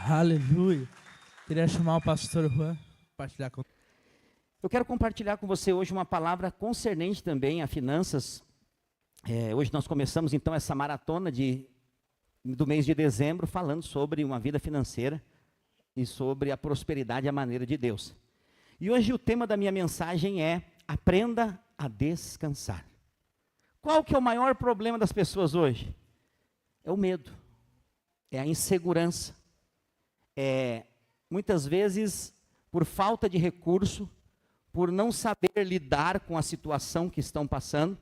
Aleluia. Queria chamar o pastor Juan para compartilhar com. Eu quero compartilhar com você hoje uma palavra concernente também a finanças. Hoje nós começamos então essa maratona do mês de dezembro falando sobre uma vida financeira e sobre a prosperidade à maneira de Deus. E hoje o tema da minha mensagem é: aprenda a descansar. Qual que é o maior problema das pessoas hoje? É o medo, é a insegurança, muitas vezes por falta de recurso, por não saber lidar com a situação que estão passando,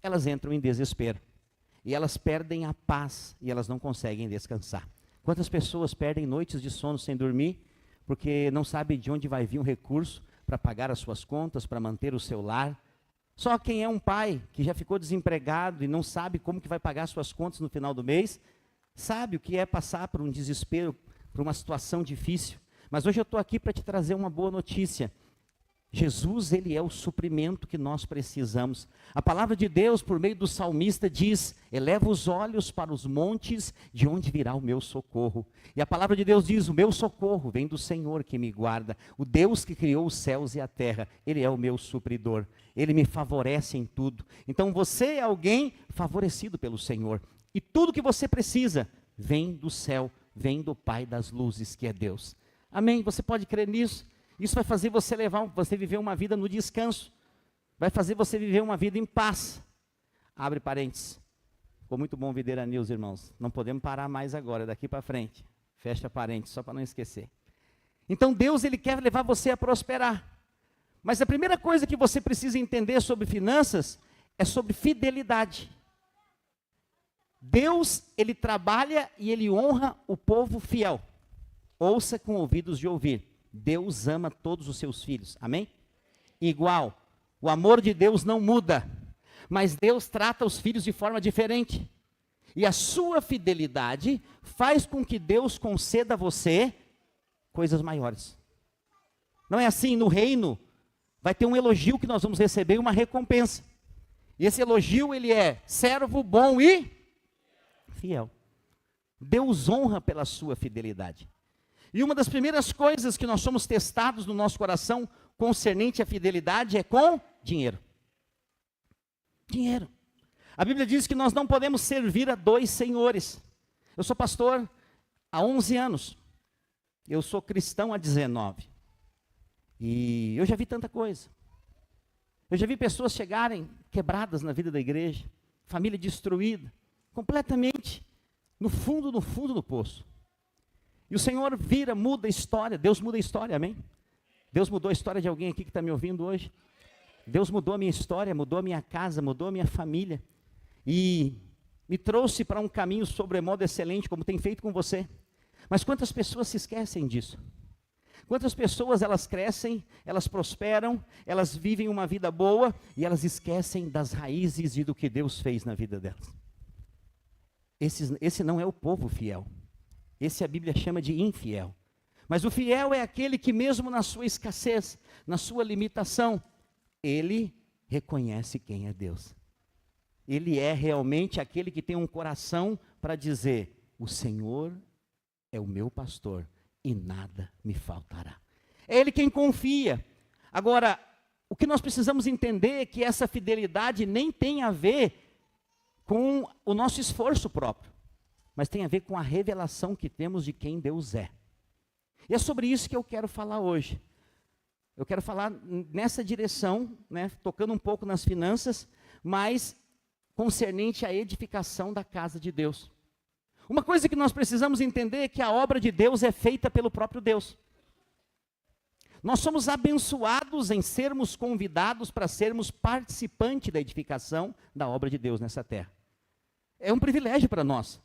elas entram em desespero. E elas perdem a paz e elas não conseguem descansar. Quantas pessoas perdem noites de sono sem dormir, porque não sabem de onde vai vir um recurso para pagar as suas contas, para manter o seu lar. Só quem é um pai que já ficou desempregado e não sabe como que vai pagar suas contas no final do mês, sabe o que é passar por um desespero, por uma situação difícil. Mas hoje eu estou aqui para te trazer uma boa notícia. Jesus, ele é o suprimento que nós precisamos. A palavra de Deus, por meio do salmista, diz: eleva os olhos para os montes, de onde virá o meu socorro. E a palavra de Deus diz: o meu socorro vem do Senhor que me guarda. O Deus que criou os céus e a terra, ele é o meu supridor. Ele me favorece em tudo. Então você é alguém favorecido pelo Senhor. E tudo que você precisa vem do céu, vem do Pai das luzes, que é Deus. Amém? Você pode crer nisso? Isso vai fazer você viver uma vida no descanso. Vai fazer você viver uma vida em paz. Abre parênteses. Ficou muito bom Videira News, irmãos. Não podemos parar mais agora, daqui para frente. Fecha parênteses, só para não esquecer. Então Deus, ele quer levar você a prosperar. Mas a primeira coisa que você precisa entender sobre finanças é sobre fidelidade. Deus, ele trabalha e ele honra o povo fiel. Ouça com ouvidos de ouvir. Deus ama todos os seus filhos, amém? Igual, o amor de Deus não muda, mas Deus trata os filhos de forma diferente. E a sua fidelidade faz com que Deus conceda a você coisas maiores. Não é assim, no reino vai ter um elogio que nós vamos receber e uma recompensa. E esse elogio, ele é servo bom e fiel. Deus honra pela sua fidelidade. E uma das primeiras coisas que nós somos testados no nosso coração concernente à fidelidade é com dinheiro. Dinheiro. A Bíblia diz que nós não podemos servir a dois senhores. Eu sou pastor há 11 anos. Eu sou cristão há 19. E eu já vi tanta coisa. Eu já vi pessoas chegarem quebradas na vida da igreja, família destruída, completamente no fundo do poço. E o Senhor muda a história. Deus muda a história, amém? Deus mudou a história de alguém aqui que está me ouvindo hoje. Deus mudou a minha história, mudou a minha casa, mudou a minha família. E me trouxe para um caminho sobremodo excelente, como tem feito com você. Mas quantas pessoas se esquecem disso? Quantas pessoas elas crescem, elas prosperam, elas vivem uma vida boa e elas esquecem das raízes e do que Deus fez na vida delas. Esse não é o povo fiel. Esse a Bíblia chama de infiel. Mas o fiel é aquele que mesmo na sua escassez, na sua limitação, ele reconhece quem é Deus. Ele é realmente aquele que tem um coração para dizer: o Senhor é o meu pastor e nada me faltará. É ele quem confia. Agora, o que nós precisamos entender é que essa fidelidade nem tem a ver com o nosso esforço próprio, mas tem a ver com a revelação que temos de quem Deus é. E é sobre isso que eu quero falar hoje. Eu quero falar nessa direção, tocando um pouco nas finanças, mas concernente à edificação da casa de Deus. Uma coisa que nós precisamos entender é que a obra de Deus é feita pelo próprio Deus. Nós somos abençoados em sermos convidados para sermos participantes da edificação da obra de Deus nessa terra. É um privilégio para nós.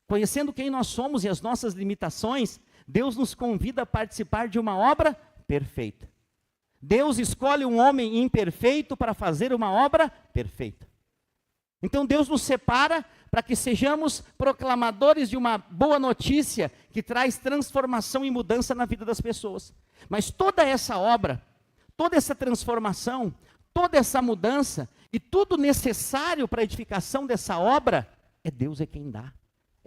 Conhecendo quem nós somos e as nossas limitações, Deus nos convida a participar de uma obra perfeita. Deus escolhe um homem imperfeito para fazer uma obra perfeita. Então Deus nos separa para que sejamos proclamadores de uma boa notícia que traz transformação e mudança na vida das pessoas. Mas toda essa obra, toda essa transformação, toda essa mudança e tudo necessário para a edificação dessa obra, Deus é quem dá,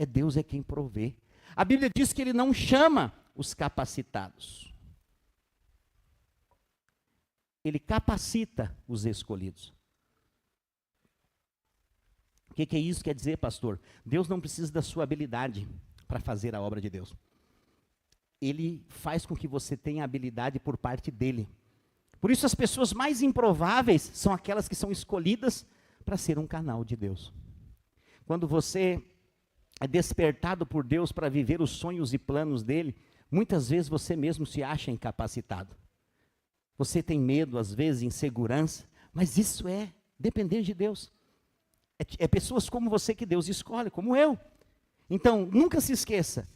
Deus é quem provê. A Bíblia diz que ele não chama os capacitados. Ele capacita os escolhidos. O que é isso que quer dizer, pastor? Deus não precisa da sua habilidade para fazer a obra de Deus. Ele faz com que você tenha habilidade por parte dele. Por isso as pessoas mais improváveis são aquelas que são escolhidas para ser um canal de Deus. Quando você é despertado por Deus para viver os sonhos e planos dele, muitas vezes você mesmo se acha incapacitado. Você tem medo, às vezes, insegurança, mas isso é depender de Deus. É pessoas como você que Deus escolhe, como eu. Então, nunca se esqueça,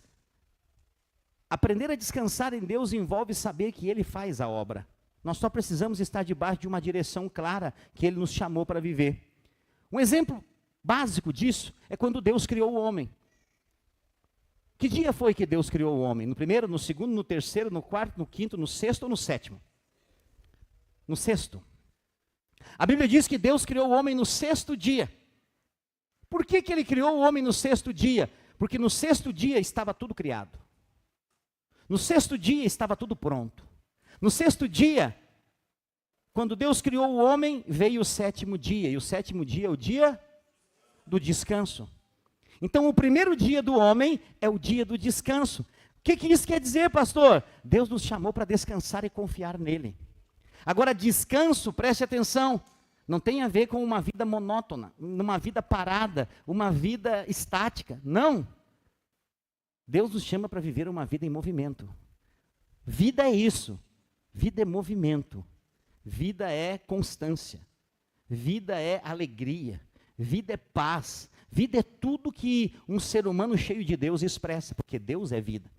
aprender a descansar em Deus envolve saber que Ele faz a obra. Nós só precisamos estar debaixo de uma direção clara que Ele nos chamou para viver. Um exemplo básico disso é quando Deus criou o homem. Que dia foi que Deus criou o homem? No primeiro, no segundo, no terceiro, no quarto, no quinto, no sexto ou no sétimo? No sexto. A Bíblia diz que Deus criou o homem no sexto dia. Por que Ele criou o homem no sexto dia? Porque no sexto dia estava tudo criado. No sexto dia estava tudo pronto. No sexto dia, quando Deus criou o homem, veio o sétimo dia. E o sétimo dia é o dia do descanso. Então, o primeiro dia do homem é o dia do descanso. O que isso quer dizer, pastor? Deus nos chamou para descansar e confiar nele. Agora, descanso, preste atenção, não tem a ver com uma vida monótona, uma vida parada, uma vida estática. Não. Deus nos chama para viver uma vida em movimento. Vida é isso. Vida é movimento. Vida é constância. Vida é alegria. Vida é paz. Vida é tudo que um ser humano cheio de Deus expressa, porque Deus é vida.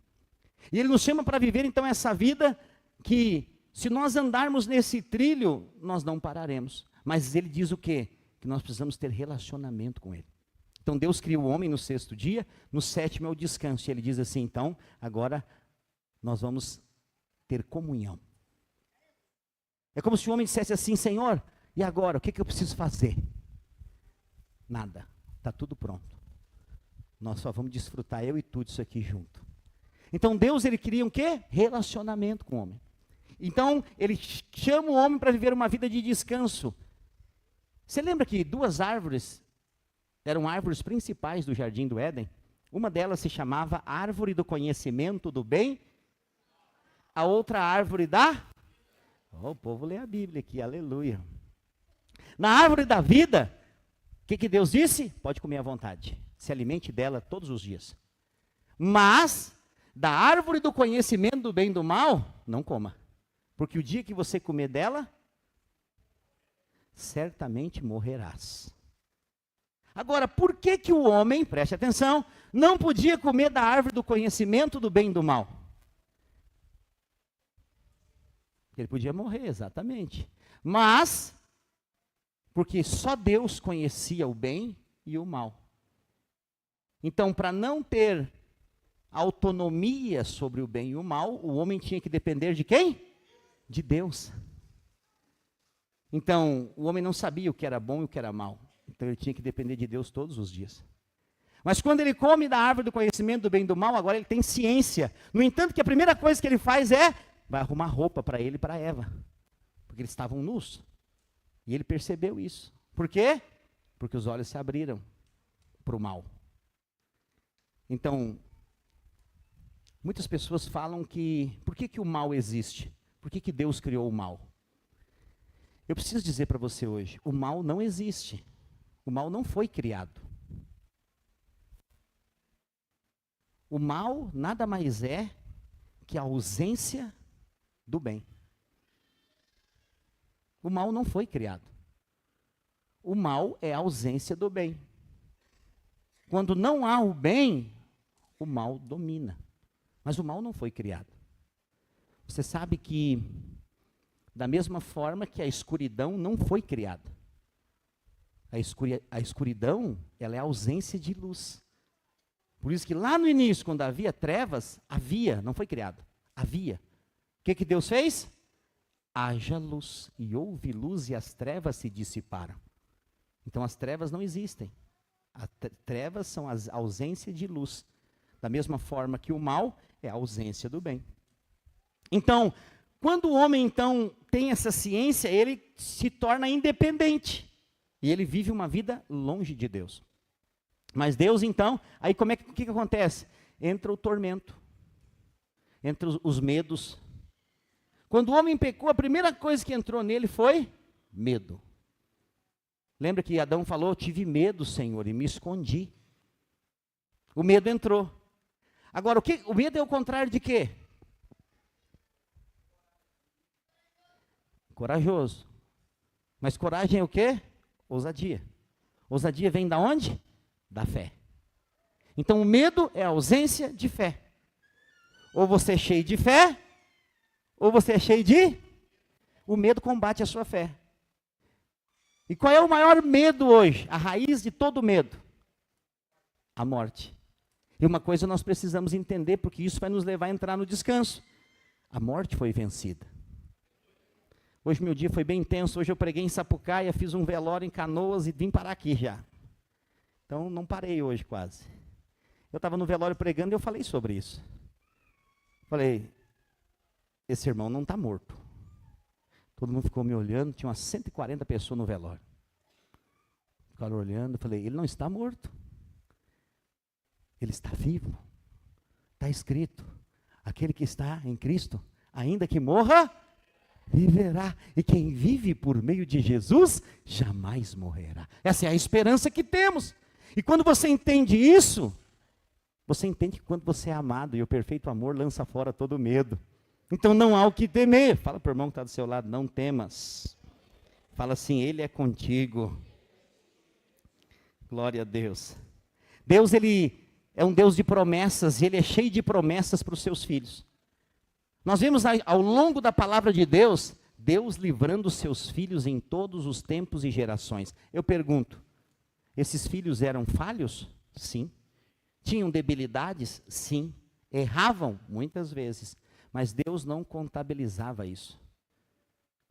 E Ele nos chama para viver então essa vida que, se nós andarmos nesse trilho, nós não pararemos. Mas Ele diz o quê? Que nós precisamos ter relacionamento com Ele. Então Deus cria o homem no sexto dia, no sétimo é o descanso. E Ele diz assim, então, agora nós vamos ter comunhão. É como se o homem dissesse assim, Senhor, e agora, o que eu preciso fazer? Nada, está tudo pronto. Nós só vamos desfrutar, eu e tu, disso aqui junto. Então Deus, Ele cria um quê? Relacionamento com o homem. Então, Ele chama o homem para viver uma vida de descanso. Você lembra que duas árvores eram árvores principais do Jardim do Éden? Uma delas se chamava árvore do conhecimento do bem. A outra árvore da... Oh, o povo lê a Bíblia aqui, aleluia. Na árvore da vida, o que Deus disse? Pode comer à vontade. Se alimente dela todos os dias. Mas, da árvore do conhecimento do bem e do mal, não coma. Porque o dia que você comer dela, certamente morrerás. Agora, por que o homem, preste atenção, não podia comer da árvore do conhecimento do bem e do mal? Ele podia morrer, exatamente. Mas, porque só Deus conhecia o bem e o mal. Então, para não ter autonomia sobre o bem e o mal, o homem tinha que depender de quem? De Deus. Então, o homem não sabia o que era bom e o que era mal. Então, ele tinha que depender de Deus todos os dias. Mas quando ele come da árvore do conhecimento do bem e do mal, agora ele tem ciência. No entanto, que a primeira coisa que ele faz vai arrumar roupa para ele e para Eva. Porque eles estavam nus. E ele percebeu isso. Por quê? Porque os olhos se abriram para o mal. Então, muitas pessoas falam que, por que o mal existe? Por que Deus criou o mal? Eu preciso dizer para você hoje, o mal não existe. O mal não foi criado. O mal nada mais é que a ausência do bem. O mal não foi criado. O mal é a ausência do bem. Quando não há o bem, o mal domina. Mas o mal não foi criado. Você sabe que, da mesma forma que a escuridão não foi criada. A escuridão, ela é a ausência de luz. Por isso que lá no início, quando havia trevas, não foi criado, havia. O que Deus fez? Haja luz, e houve luz e as trevas se dissiparam. Então as trevas não existem. As trevas são a ausência de luz. Da mesma forma que o mal é a ausência do bem. Então, quando o homem, então, tem essa ciência, ele se torna independente. E ele vive uma vida longe de Deus. Mas Deus, então, aí o que acontece? Entra o tormento. Entra os medos. Quando o homem pecou, a primeira coisa que entrou nele foi medo. Lembra que Adão falou, tive medo, Senhor, e me escondi. O medo entrou. Agora, o medo é o contrário de quê? Corajoso. Mas coragem é o quê? Ousadia. Ousadia vem da onde? Da fé. Então o medo é a ausência de fé. Ou você é cheio de fé, ou você é cheio de... O medo combate a sua fé. E qual é o maior medo hoje? A raiz de todo medo? A morte. E uma coisa nós precisamos entender, porque isso vai nos levar a entrar no descanso. A morte foi vencida. Hoje meu dia foi bem intenso, hoje eu preguei em Sapucaia, fiz um velório em Canoas e vim parar aqui já. Então não parei hoje quase. Eu estava no velório pregando e eu falei sobre isso. Falei, esse irmão não está morto. Todo mundo ficou me olhando, tinha umas 140 pessoas no velório. Ficaram olhando, falei, ele não está morto. Ele está vivo. Está escrito, aquele que está em Cristo, ainda que morra, viverá. E quem vive por meio de Jesus, jamais morrerá. Essa é a esperança que temos. E quando você entende isso, você entende que quando você é amado, e o perfeito amor lança fora todo medo. Então não há o que temer. Fala para o irmão que está do seu lado, não temas. Fala assim, ele é contigo. Glória a Deus. Deus, ele é um Deus de promessas, e ele é cheio de promessas para os seus filhos. Nós vemos ao longo da palavra de Deus, Deus livrando os seus filhos em todos os tempos e gerações. Eu pergunto, esses filhos eram falhos? Sim. Tinham debilidades? Sim. Erravam? Muitas vezes. Mas Deus não contabilizava isso.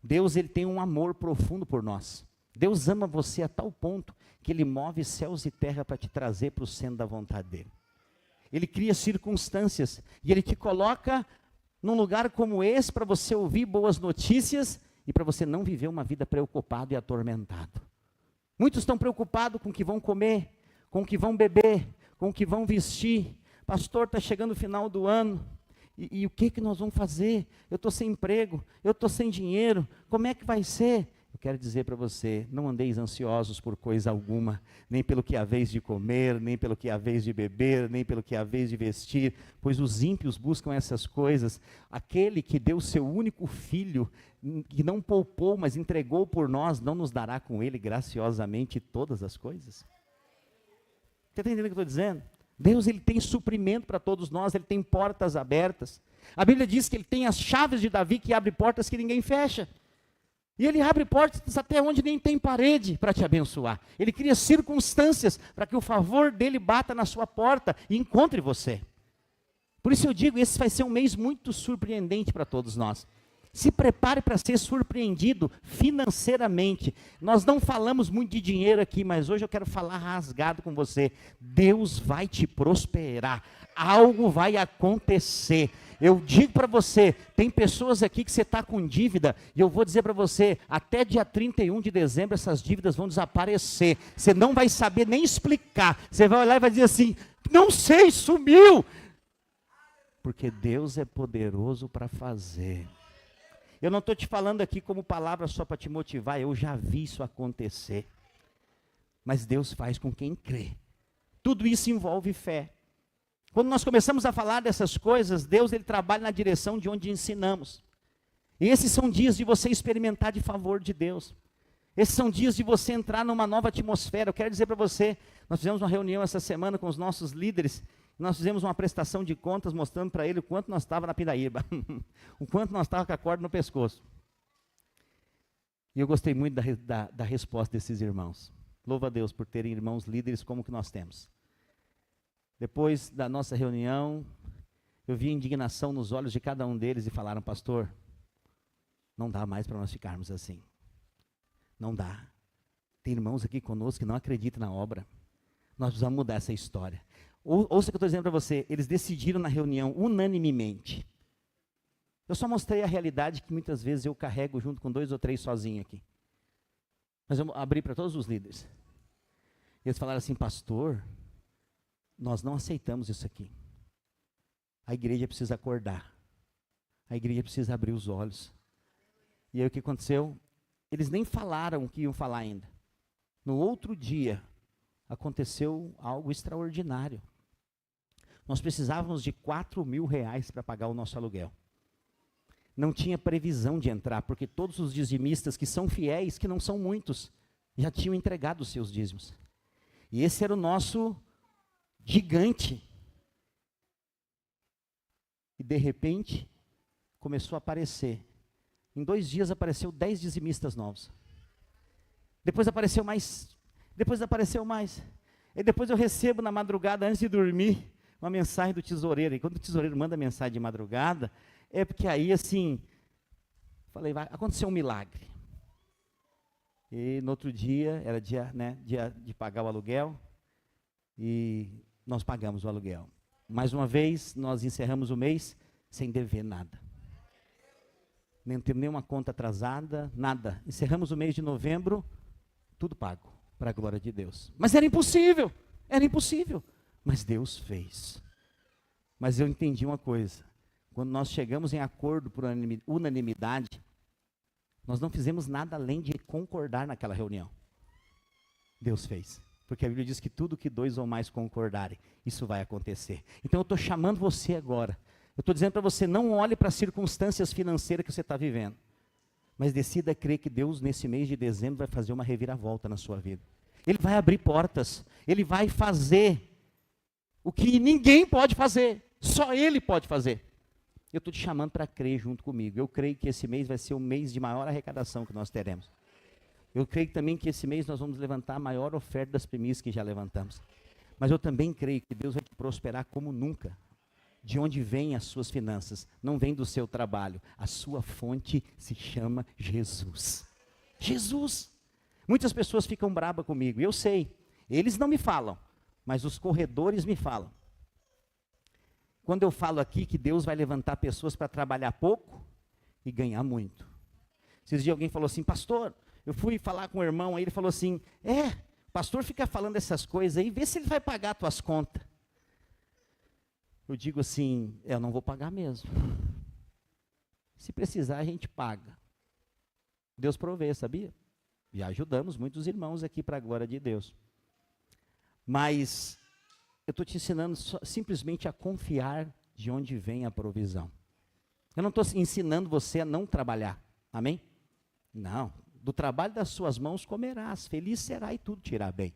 Deus, ele tem um amor profundo por nós. Deus ama você a tal ponto que ele move céus e terra para te trazer para o centro da vontade dele. Ele cria circunstâncias e ele te coloca num lugar como esse para você ouvir boas notícias e para você não viver uma vida preocupado e atormentado. Muitos estão preocupados com o que vão comer, com o que vão beber, com o que vão vestir. Pastor, está chegando o final do ano. E o que nós vamos fazer? Eu estou sem emprego, eu estou sem dinheiro, como é que vai ser? Eu quero dizer para você, não andeis ansiosos por coisa alguma, nem pelo que há vez de comer, nem pelo que há vez de beber, nem pelo que há vez de vestir, pois os ímpios buscam essas coisas. Aquele que deu seu único filho, que não poupou, mas entregou por nós, não nos dará com ele graciosamente todas as coisas? Você está entendendo o que eu estou dizendo? Deus, ele tem suprimento para todos nós, ele tem portas abertas. A Bíblia diz que ele tem as chaves de Davi que abre portas que ninguém fecha. E ele abre portas até onde nem tem parede para te abençoar. Ele cria circunstâncias para que o favor dele bata na sua porta e encontre você. Por isso eu digo, esse vai ser um mês muito surpreendente para todos nós. Se prepare para ser surpreendido financeiramente. Nós não falamos muito de dinheiro aqui, mas hoje eu quero falar rasgado com você. Deus vai te prosperar. Algo vai acontecer. Eu digo para você, tem pessoas aqui que você está com dívida, e eu vou dizer para você, até dia 31 de dezembro essas dívidas vão desaparecer. Você não vai saber nem explicar. Você vai olhar e vai dizer assim, não sei, sumiu. Porque Deus é poderoso para fazer. Eu não estou te falando aqui como palavra só para te motivar, eu já vi isso acontecer. Mas Deus faz com quem crê. Tudo isso envolve fé. Quando nós começamos a falar dessas coisas, Deus, ele trabalha na direção de onde ensinamos. E esses são dias de você experimentar de favor de Deus. Esses são dias de você entrar numa nova atmosfera. Eu quero dizer para você, nós fizemos uma reunião essa semana com os nossos líderes. Nós fizemos uma prestação de contas mostrando para ele o quanto nós estávamos na pindaíba. O quanto nós estávamos com a corda no pescoço. E eu gostei muito da resposta desses irmãos. Louva a Deus por terem irmãos líderes como que nós temos. Depois da nossa reunião, eu vi a indignação nos olhos de cada um deles e falaram, pastor, não dá mais para nós ficarmos assim. Não dá. Tem irmãos aqui conosco que não acreditam na obra. Nós precisamos mudar essa história. Ouça o que eu estou dizendo para você, eles decidiram na reunião unanimemente. Eu só mostrei a realidade que muitas vezes eu carrego junto com 2 ou 3 sozinho aqui. Mas eu abri para todos os líderes. Eles falaram assim, pastor, nós não aceitamos isso aqui. A igreja precisa acordar. A igreja precisa abrir os olhos. E aí o que aconteceu? Eles nem falaram o que iam falar ainda. No outro dia, aconteceu algo extraordinário. Nós precisávamos de R$ 4.000 para pagar o nosso aluguel. Não tinha previsão de entrar, porque todos os dizimistas que são fiéis, que não são muitos, já tinham entregado os seus dízimos. E esse era o nosso gigante. E de repente, começou a aparecer. Em 2 dias apareceu 10 dizimistas novos. Depois apareceu mais. Depois apareceu mais. E depois eu recebo na madrugada, antes de dormir, uma mensagem do tesoureiro. E quando o tesoureiro manda mensagem de madrugada, é porque aí assim, falei, vai acontecer um milagre. E no outro dia, era dia de pagar o aluguel, e nós pagamos o aluguel. Mais uma vez, nós encerramos o mês sem dever nada. Nem temos nenhuma conta atrasada, nada. Encerramos o mês de novembro, tudo pago, para a glória de Deus. Mas era impossível, mas Deus fez. Mas eu entendi uma coisa, quando nós chegamos em acordo por unanimidade, nós não fizemos nada além de concordar naquela reunião. Deus fez. Porque a Bíblia diz que tudo que 2 ou mais concordarem, isso vai acontecer. Então eu estou chamando você agora. Eu estou dizendo para você, não olhe para as circunstâncias financeiras que você está vivendo. Mas decida crer que Deus, nesse mês de dezembro, vai fazer uma reviravolta na sua vida. Ele vai abrir portas. Ele vai fazer o que ninguém pode fazer. Só Ele pode fazer. Eu estou te chamando para crer junto comigo. Eu creio que esse mês vai ser o mês de maior arrecadação que nós teremos. Eu creio também que esse mês nós vamos levantar a maior oferta das primícias que já levantamos. Mas eu também creio que Deus vai te prosperar como nunca. De onde vêm as suas finanças? Não vem do seu trabalho. A sua fonte se chama Jesus. Jesus! Muitas pessoas ficam bravas comigo. Eu sei. Eles não me falam, mas os corredores me falam. Quando eu falo aqui que Deus vai levantar pessoas para trabalhar pouco e ganhar muito. Esses dias alguém falou assim, pastor, eu fui falar com o irmão, aí ele falou assim, o pastor fica falando essas coisas aí, vê se ele vai pagar as tuas contas. Eu digo assim, eu não vou pagar mesmo. Se precisar, a gente paga. Deus provê, sabia? Já ajudamos muitos irmãos aqui para a glória de Deus. Mas eu estou te ensinando simplesmente a confiar de onde vem a provisão. Eu não estou ensinando você a não trabalhar, amém? Não, do trabalho das suas mãos comerás, feliz será e tudo te irá bem.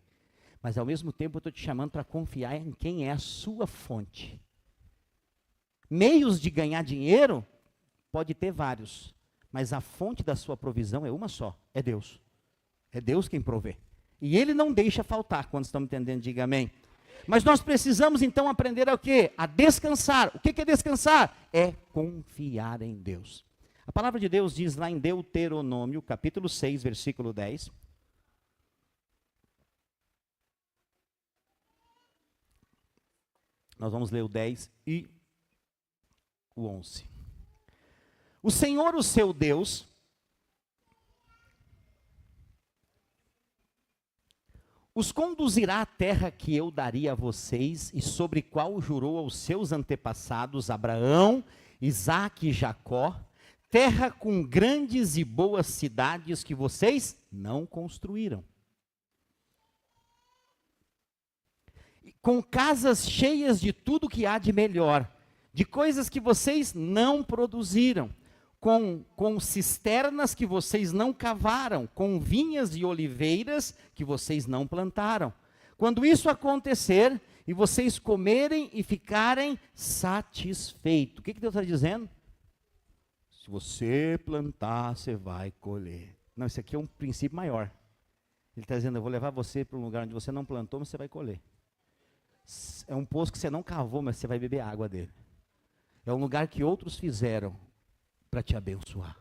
Mas ao mesmo tempo eu estou te chamando para confiar em quem é a sua fonte. Meios de ganhar dinheiro, pode ter vários, mas a fonte da sua provisão é uma só, é Deus. É Deus quem provê. E Ele não deixa faltar, quando estamos entendendo, diga amém. Mas nós precisamos então aprender a quê? A descansar. O que é descansar? É confiar em Deus. A palavra de Deus diz lá em Deuteronômio, capítulo 6, versículo 10. Nós vamos ler o 10 e o 11. O Senhor, o seu Deus, os conduzirá à terra que eu daria a vocês e sobre qual jurou aos seus antepassados Abraão, Isaque e Jacó, terra com grandes e boas cidades que vocês não construíram, com casas cheias de tudo que há de melhor, de coisas que vocês não produziram, com cisternas que vocês não cavaram, com vinhas e oliveiras que vocês não plantaram. Quando isso acontecer, e vocês comerem e ficarem satisfeitos. O que Deus está dizendo? Se você plantar, você vai colher. Não, isso aqui é um princípio maior. Ele está dizendo, eu vou levar você para um lugar onde você não plantou, mas você vai colher. É um poço que você não cavou, mas você vai beber a água dele. É um lugar que outros fizeram para te abençoar.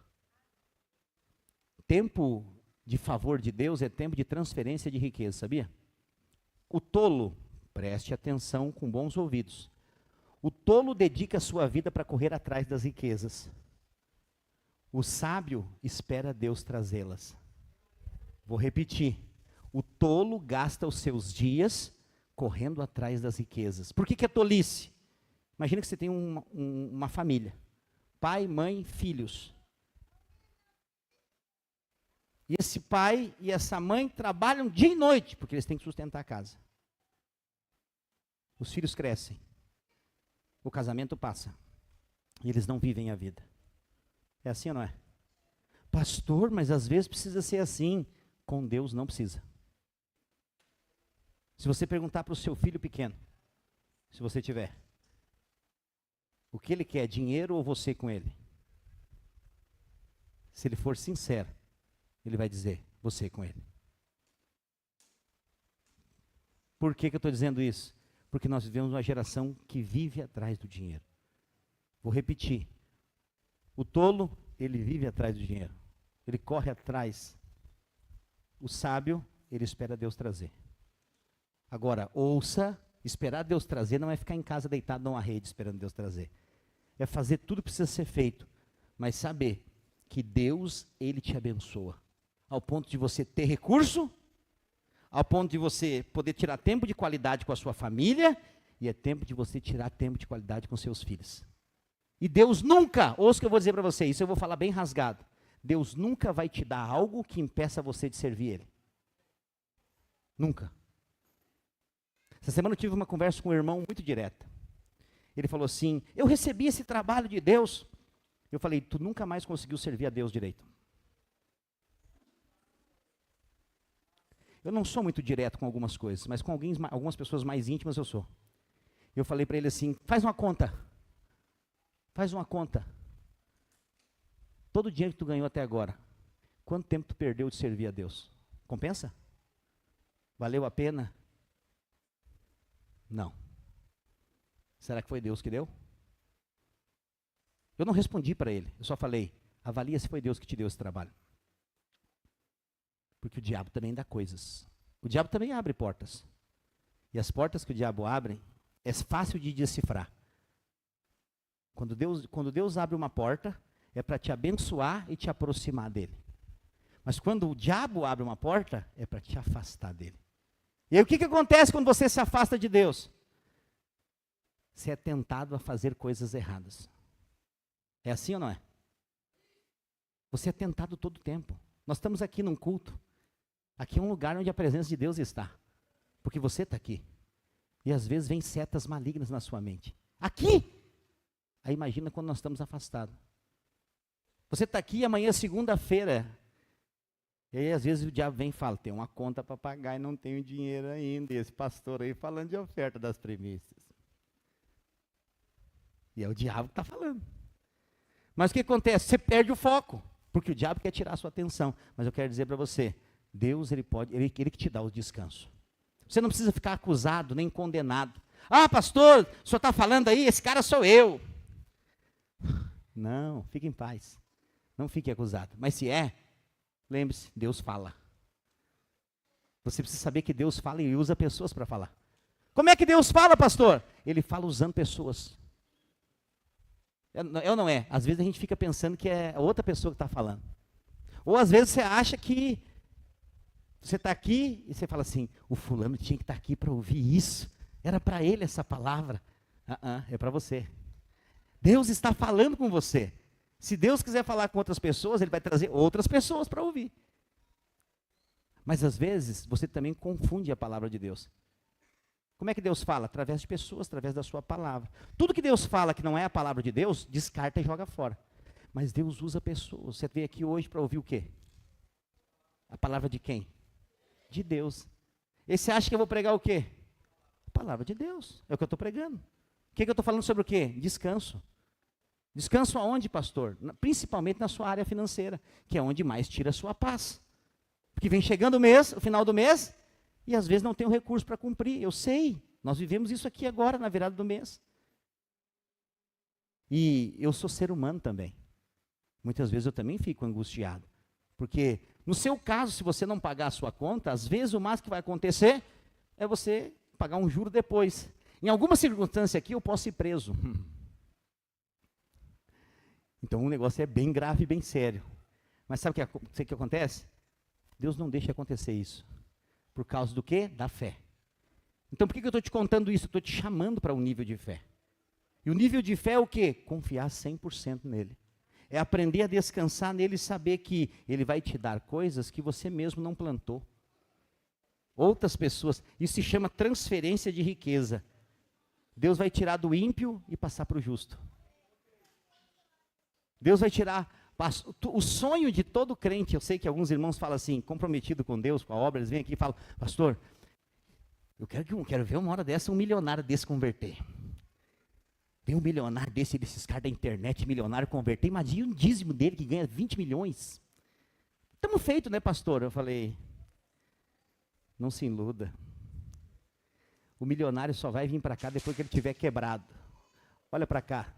Tempo de favor de Deus é tempo de transferência de riqueza, sabia? O tolo Preste atenção com bons ouvidos. O tolo dedica a sua vida para correr atrás das riquezas. O sábio espera Deus trazê-las. Vou repetir. O tolo gasta os seus dias correndo atrás das riquezas. Por que é tolice? Imagina que você tem uma família. Pai, mãe, filhos. E esse pai e essa mãe trabalham dia e noite, porque eles têm que sustentar a casa. Os filhos crescem. O casamento passa. E eles não vivem a vida. É assim ou não é? Pastor, mas às vezes precisa ser assim. Com Deus não precisa. Se você perguntar para o seu filho pequeno, se você tiver, o que ele quer, dinheiro ou você com ele? Se ele for sincero, ele vai dizer, você com ele. Por que eu estou dizendo isso? Porque nós vivemos uma geração que vive atrás do dinheiro. Vou repetir. O tolo, ele vive atrás do dinheiro. Ele corre atrás. O sábio, ele espera Deus trazer. Agora, ouça, esperar Deus trazer não é ficar em casa deitado numa rede esperando Deus trazer. É fazer tudo que precisa ser feito, mas saber que Deus, ele te abençoa. Ao ponto de você ter recurso, ao ponto de você poder tirar tempo de qualidade com a sua família, e é tempo de você tirar tempo de qualidade com seus filhos. E Deus nunca, ouça o que eu vou dizer para você, isso eu vou falar bem rasgado, Deus nunca vai te dar algo que impeça você de servir Ele. Nunca. Essa semana eu tive uma conversa com um irmão muito direta. Ele falou assim, eu recebi esse trabalho de Deus. Eu falei, tu nunca mais conseguiu servir a Deus direito. Eu não sou muito direto com algumas coisas, mas com algumas pessoas mais íntimas eu sou. Eu falei para ele assim, faz uma conta. Faz uma conta. Todo o dinheiro que tu ganhou até agora, quanto tempo tu perdeu de servir a Deus? Compensa? Valeu a pena? Não. Será que foi Deus que deu? Eu não respondi para ele, eu só falei, avalia se foi Deus que te deu esse trabalho. Porque o diabo também dá coisas. O diabo também abre portas. E as portas que o diabo abre, é fácil de decifrar. Quando Deus abre uma porta, é para te abençoar e te aproximar dele. Mas quando o diabo abre uma porta, é para te afastar dele. E aí o que acontece quando você se afasta de Deus? Você é tentado a fazer coisas erradas. É assim ou não é? Você é tentado todo o tempo. Nós estamos aqui num culto. Aqui é um lugar onde a presença de Deus está. Porque você está aqui. E às vezes vem setas malignas na sua mente. Aqui! Aí imagina quando nós estamos afastados. Você está aqui, amanhã é segunda-feira. E aí às vezes o diabo vem e fala, tem uma conta para pagar e não tenho dinheiro ainda. E esse pastor aí falando de oferta das primícias. E é o diabo que está falando. Mas o que acontece? Você perde o foco. Porque o diabo quer tirar a sua atenção. Mas eu quero dizer para você, Deus, ele que te dá o descanso. Você não precisa ficar acusado, nem condenado. Ah, pastor, o senhor está falando aí, esse cara sou eu. Não, fique em paz. Não fique acusado. Mas se é, lembre-se, Deus fala. Você precisa saber que Deus fala e usa pessoas para falar. Como é que Deus fala, pastor? Ele fala usando pessoas. É ou não é? Às vezes a gente fica pensando que é outra pessoa que está falando. Ou às vezes você acha que você está aqui e você fala assim, o fulano tinha que estar aqui para ouvir isso. Era para ele essa palavra. É para você. Deus está falando com você. Se Deus quiser falar com outras pessoas, Ele vai trazer outras pessoas para ouvir. Mas às vezes você também confunde a palavra de Deus. Como é que Deus fala? Através de pessoas, através da sua palavra. Tudo que Deus fala que não é a palavra de Deus, descarta e joga fora. Mas Deus usa pessoas. Você veio aqui hoje para ouvir o quê? A palavra de quem? De Deus. E você acha que eu vou pregar o quê? A palavra de Deus. É o que eu estou pregando. O que eu estou falando sobre o quê? Descanso. Descanso aonde, pastor? Principalmente na sua área financeira, que é onde mais tira a sua paz. Porque vem chegando o mês, o final do mês, e às vezes não tem o recurso para cumprir. Eu sei, nós vivemos isso aqui agora, na virada do mês. E eu sou ser humano também. Muitas vezes eu também fico angustiado. Porque, no seu caso, se você não pagar a sua conta, às vezes o mais que vai acontecer é você pagar um juro depois. Em alguma circunstância aqui eu posso ir preso. Então o negócio é bem grave e bem sério. Mas sabe o que acontece? Deus não deixa acontecer isso. Por causa do quê? Da fé. Então por que eu estou te contando isso? Eu estou te chamando para um nível de fé. E o nível de fé é o quê? Confiar 100% nele. É aprender a descansar nele e saber que ele vai te dar coisas que você mesmo não plantou. Outras pessoas, isso se chama transferência de riqueza. Deus vai tirar do ímpio e passar para o justo. Deus vai tirar, o sonho de todo crente, eu sei que alguns irmãos falam assim, comprometido com Deus, com a obra, eles vêm aqui e falam, pastor, eu quero ver uma hora dessa um milionário desse converter. Tem um milionário desses caras da internet, milionário converter, imagina um dízimo dele que ganha 20 milhões. Estamos feitos, né, pastor? Eu falei, não se iluda. O milionário só vai vir para cá depois que ele tiver quebrado. Olha para cá.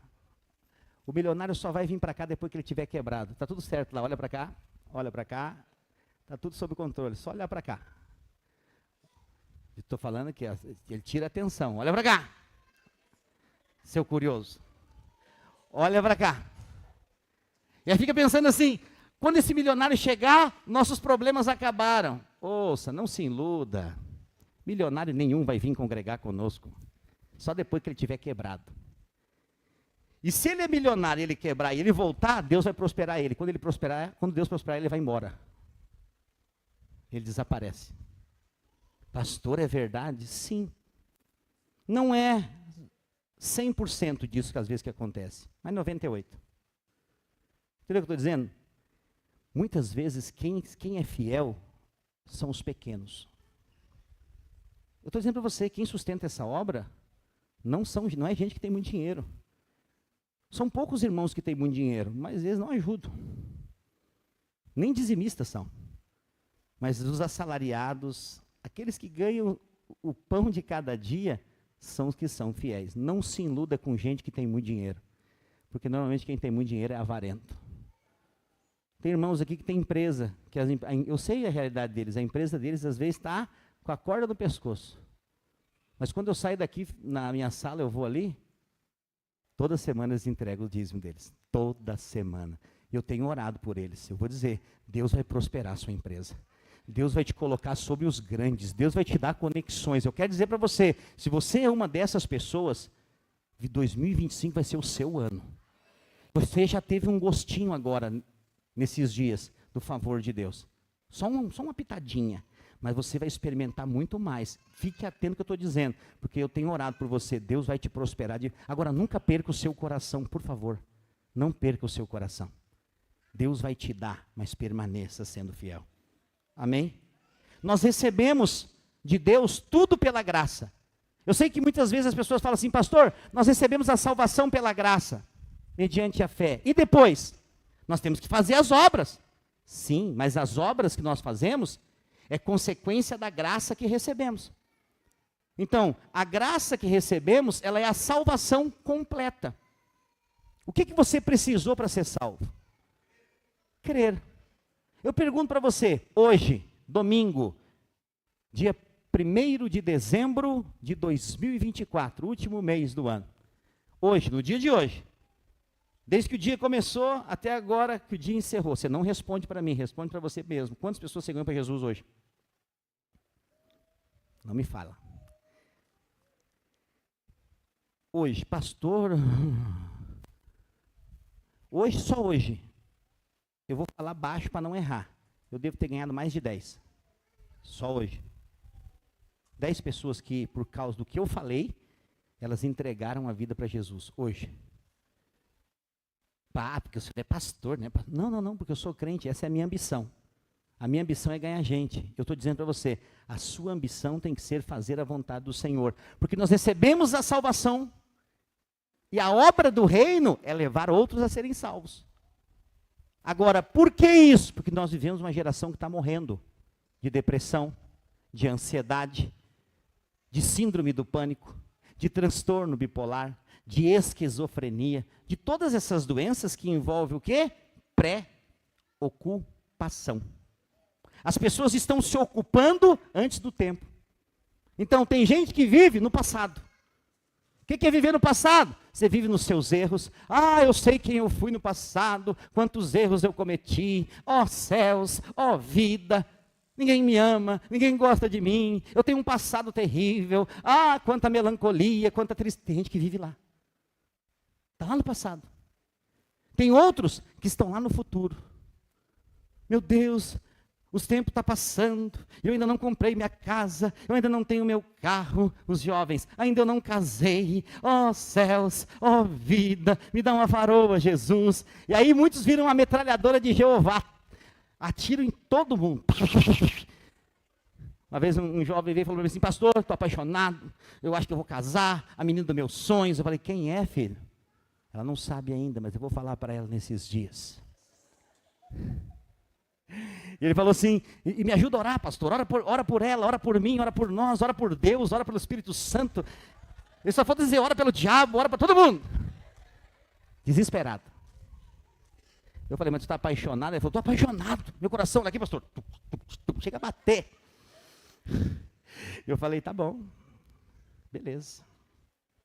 O milionário só vai vir para cá depois que ele tiver quebrado. Está tudo certo lá, olha para cá. Olha para cá. Está tudo sob controle, só olhar para cá. Estou falando que ele tira a atenção. Olha para cá. Seu curioso. Olha para cá. E aí fica pensando assim, quando esse milionário chegar, nossos problemas acabaram. Ouça, não se iluda. Milionário nenhum vai vir congregar conosco. Só depois que ele tiver quebrado. E se ele é milionário, ele quebrar e ele voltar, Deus vai prosperar ele. Quando Deus prosperar, ele vai embora. Ele desaparece. Pastor, é verdade? Sim. Não é 100% disso que às vezes que acontece, mas 98%. Entendeu o que eu estou dizendo? Muitas vezes quem é fiel são os pequenos. Eu estou dizendo para você, quem sustenta essa obra não é gente que tem muito dinheiro. São poucos irmãos que têm muito dinheiro, mas eles não ajudam. Nem dizimistas são. Mas os assalariados, aqueles que ganham o pão de cada dia, são os que são fiéis. Não se iluda com gente que tem muito dinheiro. Porque normalmente quem tem muito dinheiro é avarento. Tem irmãos aqui que tem empresa, que eu sei a realidade deles, a empresa deles às vezes está com a corda no pescoço. Mas quando eu saio daqui, na minha sala, eu vou ali, toda semana eles entregam o dízimo deles. Toda semana. Eu tenho orado por eles. Eu vou dizer, Deus vai prosperar a sua empresa. Deus vai te colocar sobre os grandes. Deus vai te dar conexões. Eu quero dizer para você, se você é uma dessas pessoas, 2025 vai ser o seu ano. Você já teve um gostinho agora, nesses dias, do favor de Deus. Só uma pitadinha. Mas você vai experimentar muito mais. Fique atento ao que eu estou dizendo, porque eu tenho orado por você. Deus vai te prosperar. Agora, nunca perca o seu coração, por favor. Não perca o seu coração. Deus vai te dar, mas permaneça sendo fiel. Amém? Nós recebemos de Deus tudo pela graça. Eu sei que muitas vezes as pessoas falam assim, pastor, nós recebemos a salvação pela graça, mediante a fé. E depois? Nós temos que fazer as obras. Sim, mas as obras que nós fazemos é consequência da graça que recebemos. Então, a graça que recebemos, ela é a salvação completa. O que você precisou para ser salvo? Crer. Eu pergunto para você, hoje, domingo, dia 1º de dezembro de 2024, último mês do ano. Hoje, no dia de hoje, desde que o dia começou até agora que o dia encerrou, você não responde para mim, responde para você mesmo. Quantas pessoas você ganhou para Jesus hoje? Não me fala. Hoje, pastor, hoje, só hoje, eu vou falar baixo para não errar. Eu devo ter ganhado mais de 10. Só hoje. 10 pessoas que, por causa do que eu falei, elas entregaram a vida para Jesus, hoje. Pá, porque você é pastor, né? Não, porque eu sou crente, essa é a minha ambição. A minha ambição é ganhar gente. Eu estou dizendo para você, a sua ambição tem que ser fazer a vontade do Senhor. Porque nós recebemos a salvação, e a obra do reino é levar outros a serem salvos. Agora, por que isso? Porque nós vivemos uma geração que está morrendo de depressão, de ansiedade, de síndrome do pânico, de transtorno bipolar, de esquizofrenia, de todas essas doenças que envolvem o quê? Pré-ocupação. As pessoas estão se ocupando antes do tempo. Então, tem gente que vive no passado. O que é viver no passado? Você vive nos seus erros. Ah, eu sei quem eu fui no passado, quantos erros eu cometi. Ó céus, ó vida. Ninguém me ama, ninguém gosta de mim. Eu tenho um passado terrível. Ah, quanta melancolia, quanta tristeza. Tem gente que vive lá. Está lá no passado. Tem outros que estão lá no futuro. Meu Deus, os tempos estão passando, eu ainda não comprei minha casa, eu ainda não tenho meu carro. Os jovens, ainda eu não casei. Ó céus, ó vida, me dá uma varoa, Jesus. E aí muitos viram uma metralhadora de Jeová, atiram em todo mundo. Uma vez um jovem veio e falou para mim assim: pastor, estou apaixonado, eu acho que eu vou casar, a menina dos meus sonhos. Eu falei: quem é, filho? Ela não sabe ainda, mas eu vou falar para ela nesses dias. E ele falou assim: e me ajuda a orar, pastor, ora por ela, ora por mim, ora por nós, ora por Deus, ora pelo Espírito Santo. Ele só falta dizer: ora pelo diabo, ora para todo mundo. Desesperado. Eu falei: mas tu está apaixonado? Ele falou: estou apaixonado, meu coração daqui, pastor, chega a bater. Eu falei: tá bom, beleza.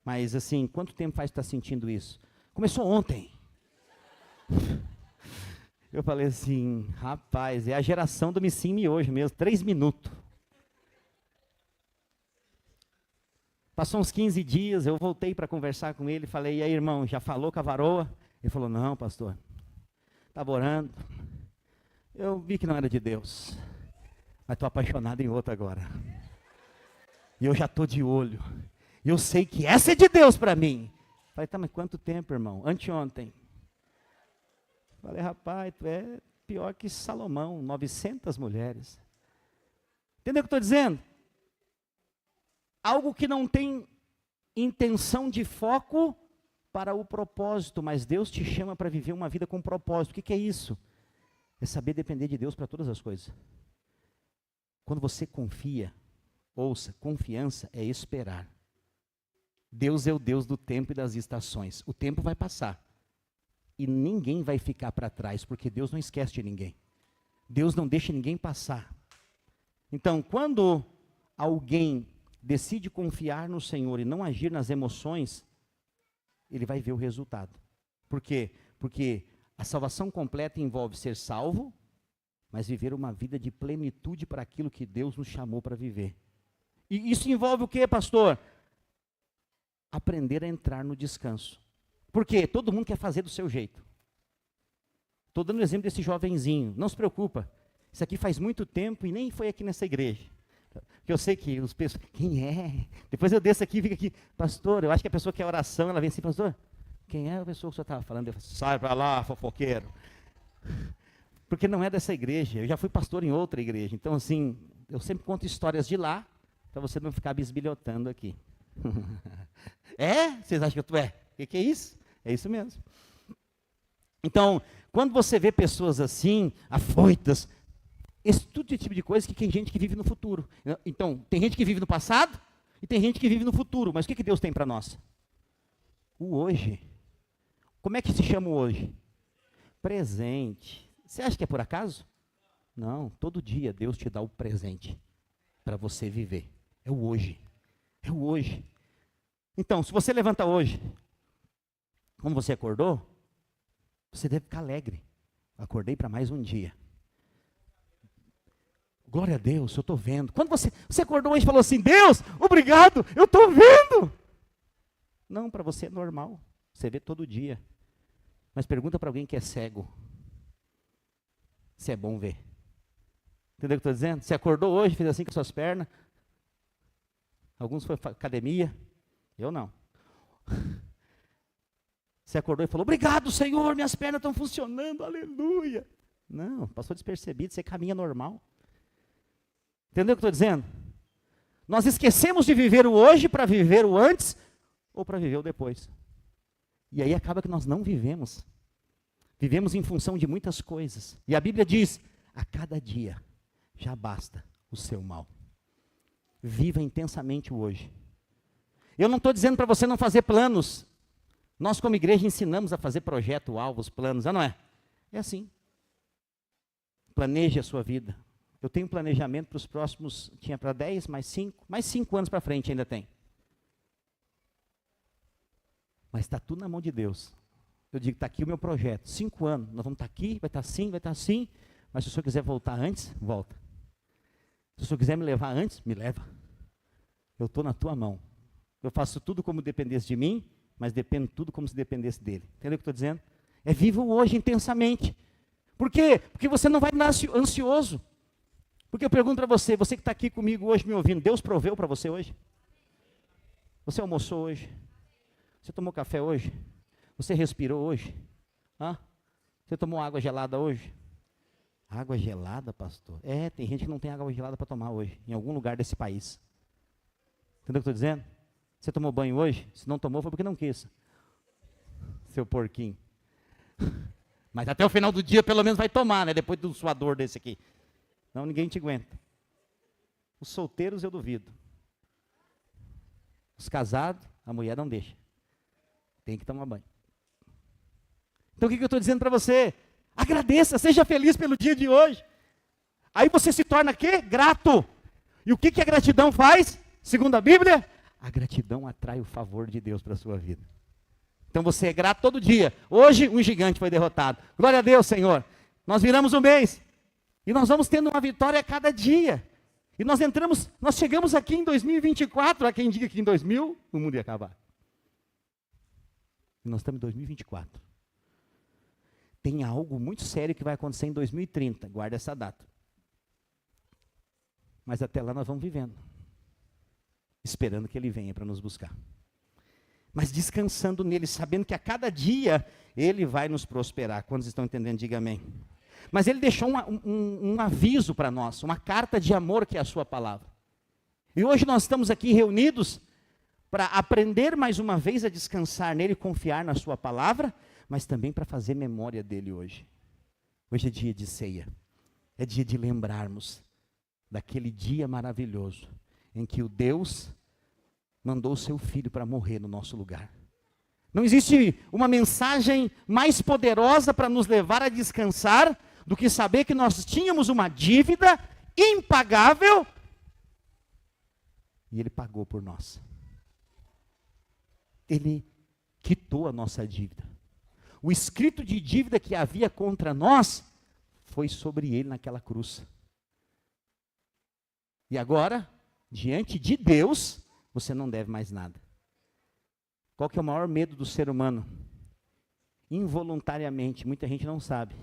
Mas assim, quanto tempo faz que tu está sentindo isso? Começou ontem. Eu falei assim: rapaz, é a geração do me sim, me hoje mesmo, 3 minutos. Passou uns 15 dias, eu voltei para conversar com ele, falei: e aí, irmão, já falou com a varoa? Ele falou: não, pastor, estava orando, eu vi que não era de Deus, mas estou apaixonado em outro agora. E eu já estou de olho, e eu sei que essa é de Deus para mim. Falei: tá, mas quanto tempo, irmão? Anteontem. Falei: rapaz, tu é pior que Salomão, 900 mulheres. Entendeu o que eu estou dizendo? Algo que não tem intenção de foco para o propósito, mas Deus te chama para viver uma vida com propósito. O que é isso? É saber depender de Deus para todas as coisas. Quando você confia, ouça, confiança é esperar. Deus é o Deus do tempo e das estações. O tempo vai passar. E ninguém vai ficar para trás, porque Deus não esquece de ninguém. Deus não deixa ninguém passar. Então, quando alguém decide confiar no Senhor e não agir nas emoções, ele vai ver o resultado. Por quê? Porque a salvação completa envolve ser salvo, mas viver uma vida de plenitude para aquilo que Deus nos chamou para viver. E isso envolve o quê, pastor? Aprender a entrar no descanso. Porque todo mundo quer fazer do seu jeito. Estou dando o exemplo desse jovenzinho. Não se preocupa. Isso aqui faz muito tempo e nem foi aqui nessa igreja. Porque eu sei que os pessoas... Quem é? Depois eu desço aqui e fico aqui. Pastor, eu acho que a pessoa quer oração. Ela vem assim: pastor, quem é a pessoa que o senhor estava falando? Eu falo: sai para lá, fofoqueiro. Porque não é dessa igreja. Eu já fui pastor em outra igreja. Então, assim, eu sempre conto histórias de lá, para você não ficar bisbilhotando aqui. É? Vocês acham que eu tô... O que é isso? É isso mesmo. Então, quando você vê pessoas assim, afoitas, esse tudo tipo de coisa, que tem gente que vive no futuro. Então, tem gente que vive no passado e tem gente que vive no futuro. Mas o que Deus tem para nós? O hoje. Como é que se chama o hoje? Presente. Você acha que é por acaso? Não, todo dia Deus te dá o presente para você viver. É o hoje. É o hoje. Então, se você levanta hoje, como você acordou, você deve ficar alegre. Acordei para mais um dia. Glória a Deus, eu estou vendo. Quando você acordou hoje e falou assim: Deus, obrigado, eu estou vendo. Não, para você é normal. Você vê todo dia. Mas pergunta para alguém que é cego se é bom ver. Entendeu o que eu estou dizendo? Você acordou hoje, fez assim com as suas pernas. Alguns foram para academia. Eu não. Você acordou e falou: obrigado, Senhor, minhas pernas estão funcionando, aleluia. Não, passou despercebido, você caminha normal. Entendeu o que eu estou dizendo? Nós esquecemos de viver o hoje para viver o antes ou para viver o depois. E aí acaba que nós não vivemos. Vivemos em função de muitas coisas. E a Bíblia diz: a cada dia já basta o seu mal. Viva intensamente o hoje. Eu não estou dizendo para você não fazer planos. Nós, como igreja, ensinamos a fazer projeto, alvos, planos, não é? É assim. Planeje a sua vida. Eu tenho um planejamento para os próximos, tinha para 10, mais 5 anos para frente ainda tem. Mas está tudo na mão de Deus. Eu digo, está aqui o meu projeto, 5 anos, nós vamos estar aqui, vai estar assim, mas se o senhor quiser voltar antes, volta. Se o senhor quiser me levar antes, me leva. Eu estou na tua mão. Eu faço tudo como dependesse de mim, mas dependo tudo como se dependesse dele. Entendeu o que eu estou dizendo? É viva o hoje intensamente. Por quê? Porque você não vai estar ansioso. Porque eu pergunto para você, você que está aqui comigo hoje me ouvindo, Deus proveu para você hoje? Você almoçou hoje? Você tomou café hoje? Você respirou hoje? Hã? Você tomou água gelada hoje? Água gelada, pastor? É, tem gente que não tem água gelada para tomar hoje, em algum lugar desse país. Entendeu o que eu estou dizendo? Você tomou banho hoje? Se não tomou, foi porque não quis. Seu porquinho. Mas até o final do dia, pelo menos, vai tomar, né? Depois do suador desse aqui. Não, ninguém te aguenta. Os solteiros, eu duvido. Os casados, a mulher não deixa. Tem que tomar banho. Então, o que eu estou dizendo para você? Agradeça, seja feliz pelo dia de hoje. Aí você se torna quê? Grato. E o que a gratidão faz? Segundo a Bíblia, a gratidão atrai o favor de Deus para a sua vida. Então você é grato todo dia. Hoje um gigante foi derrotado. Glória a Deus, Senhor. Nós viramos um mês. E nós vamos tendo uma vitória a cada dia. E nós chegamos aqui em 2024. Há quem diga que em 2000 o mundo ia acabar. E nós estamos em 2024. Tem algo muito sério que vai acontecer em 2030. Guarda essa data. Mas até lá nós vamos vivendo. Esperando que Ele venha para nos buscar. Mas descansando nele, sabendo que a cada dia Ele vai nos prosperar. Quantos estão entendendo? Diga amém. Mas Ele deixou um aviso para nós, uma carta de amor que é a sua palavra. E hoje nós estamos aqui reunidos para aprender mais uma vez a descansar nele, confiar na sua palavra, mas também para fazer memória dele hoje. Hoje é dia de ceia. É dia de lembrarmos daquele dia maravilhoso em que o Deus mandou o seu Filho para morrer no nosso lugar. Não existe uma mensagem mais poderosa para nos levar a descansar do que saber que nós tínhamos uma dívida impagável e Ele pagou por nós. Ele quitou a nossa dívida. O escrito de dívida que havia contra nós foi sobre Ele naquela cruz. E agora, diante de Deus, você não deve mais nada. Qual que é o maior medo do ser humano? Involuntariamente, muita gente não sabe.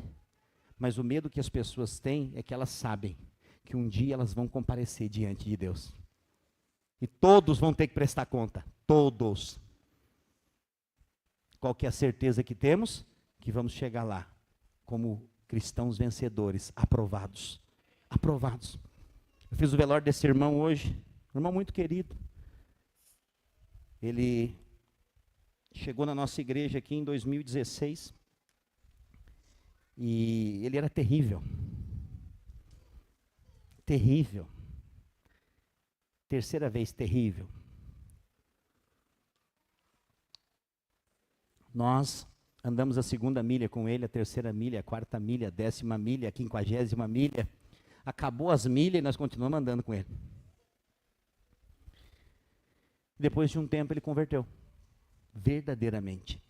Mas o medo que as pessoas têm é que elas sabem que um dia elas vão comparecer diante de Deus. E todos vão ter que prestar conta. Todos. Qual que é a certeza que temos? Que vamos chegar lá como cristãos vencedores, aprovados. Aprovados. Eu fiz o velório desse irmão hoje. Um irmão muito querido. Ele chegou na nossa igreja aqui em 2016 e ele era terrível. Terrível. Terceira vez terrível. Nós andamos a 2ª milha com ele, a 3ª milha, a 4ª milha, a 10ª milha, a 50ª milha. Acabou as milhas e nós continuamos andando com ele. Depois de um tempo ele converteu. Verdadeiramente.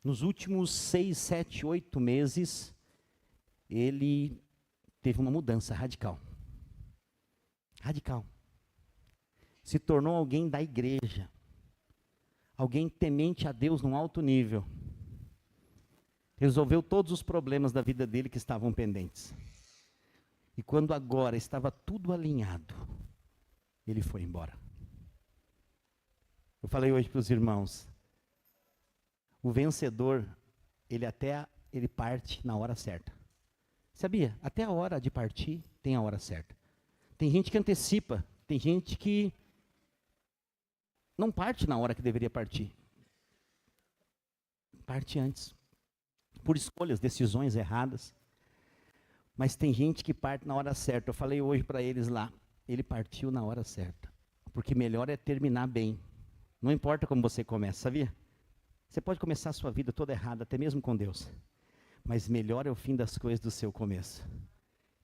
Nos últimos 6, 7, 8 meses, ele teve uma mudança radical. Radical. Se tornou alguém da igreja. Alguém temente a Deus num alto nível. Resolveu todos os problemas da vida dele que estavam pendentes. E quando agora estava tudo alinhado, ele foi embora. Eu falei hoje para os irmãos, o vencedor, ele parte na hora certa. Sabia? Até a hora de partir tem a hora certa. Tem gente que antecipa, tem gente que não parte na hora que deveria partir. Parte antes. Por escolhas, decisões erradas. Mas tem gente que parte na hora certa. Eu falei hoje para eles lá, ele partiu na hora certa. Porque melhor é terminar bem. Não importa como você começa, sabia? Você pode começar a sua vida toda errada, até mesmo com Deus. Mas melhor é o fim das coisas do seu começo.